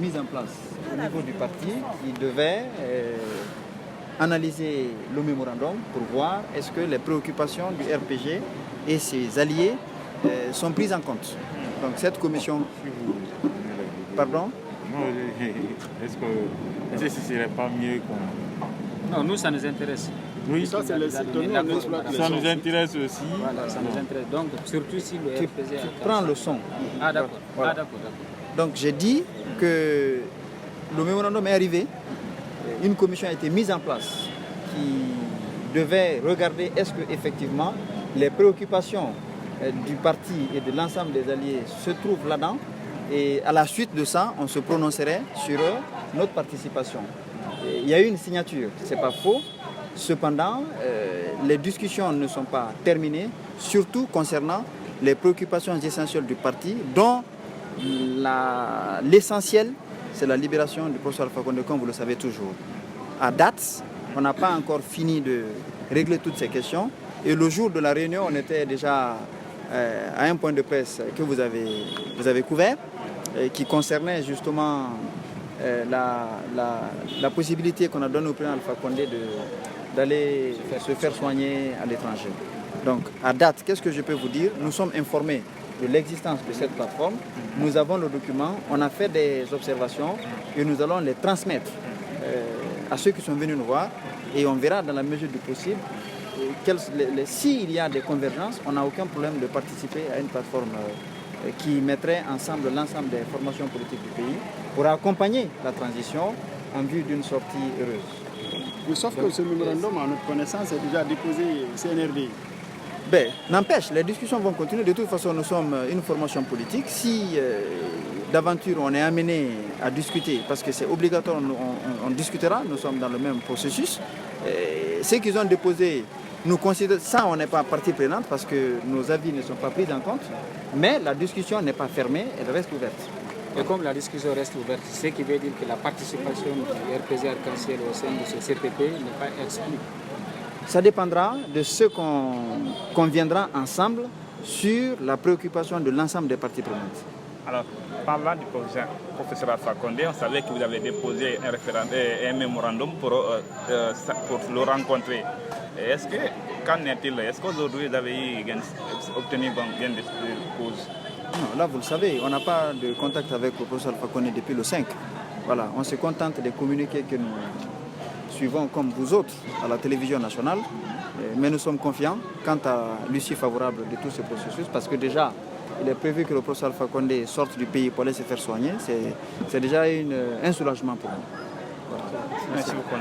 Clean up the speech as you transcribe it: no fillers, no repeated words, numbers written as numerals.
Mise en place au niveau du parti qui devait analyser le mémorandum pour voir est-ce que les préoccupations du RPG et ses alliés sont prises en compte. Donc cette commission... Pardon? Est-ce que ce ne serait pas mieux qu'on... Non, nous, ça nous intéresse. Oui, ça nous intéresse aussi. Voilà, ça nous intéresse. Donc, surtout si le RPG... Tu prends le son. Ah, d'accord. Voilà. Ah, d'accord. Donc j'ai dit que le mémorandum est arrivé, une commission a été mise en place qui devait regarder est-ce que effectivement les préoccupations du parti et de l'ensemble des alliés se trouvent là-dedans, et à la suite de ça, on se prononcerait sur notre participation. Et il y a eu une signature, ce n'est pas faux. Cependant, les discussions ne sont pas terminées, surtout concernant les préoccupations essentielles du parti, dont l'essentiel, c'est la libération du professeur Alpha Condé, comme vous le savez toujours. À date, on n'a pas encore fini de régler toutes ces questions. Et le jour de la réunion, on était déjà à un point de presse que vous avez couvert, qui concernait justement la possibilité qu'on a donnée au président Alpha Condé d'aller se faire soigner à l'étranger. Donc, à date, qu'est-ce que je peux vous dire? Nous sommes informés de l'existence de cette plateforme. Nous avons le document, on a fait des observations et nous allons les transmettre à ceux qui sont venus nous voir et on verra dans la mesure du possible. S'il y a des convergences, on n'a aucun problème de participer à une plateforme qui mettrait ensemble l'ensemble des formations politiques du pays pour accompagner la transition en vue d'une sortie heureuse. Mais sauf que ce mémorandum, à notre connaissance, est déjà déposé au CNRD. Ben, n'empêche, les discussions vont continuer. De toute façon, nous sommes une formation politique. Si d'aventure on est amené à discuter, parce que c'est obligatoire, on discutera, nous sommes dans le même processus. Ce qu'ils ont déposé, nous considérons ça, on n'est pas partie prenante parce que nos avis ne sont pas pris en compte, mais la discussion n'est pas fermée, elle reste ouverte. Et comme la discussion reste ouverte, ce qui veut dire que la participation du RPG Arc-en-Ciel au sein de ce CPP n'est pas exclue. Ça dépendra de ce qu'on conviendra ensemble sur la préoccupation de l'ensemble des parties prenantes. Alors, parlant du professeur Alpha Condé, on savait que vous avez déposé un mémorandum pour le rencontrer. Qu'en est-il? Est-ce qu'aujourd'hui vous avez obtenu bien des causes? Non, là vous le savez, on n'a pas de contact avec le professeur Alpha Condé depuis le 5. Voilà, on se contente des communiqués que nous suivons comme vous autres à la télévision nationale, mais nous sommes confiants quant à l'issue favorable de tout ce processus parce que déjà il est prévu que le professeur Alpha Condé sorte du pays pour aller se faire soigner. C'est déjà un soulagement pour nous. Voilà. Merci beaucoup.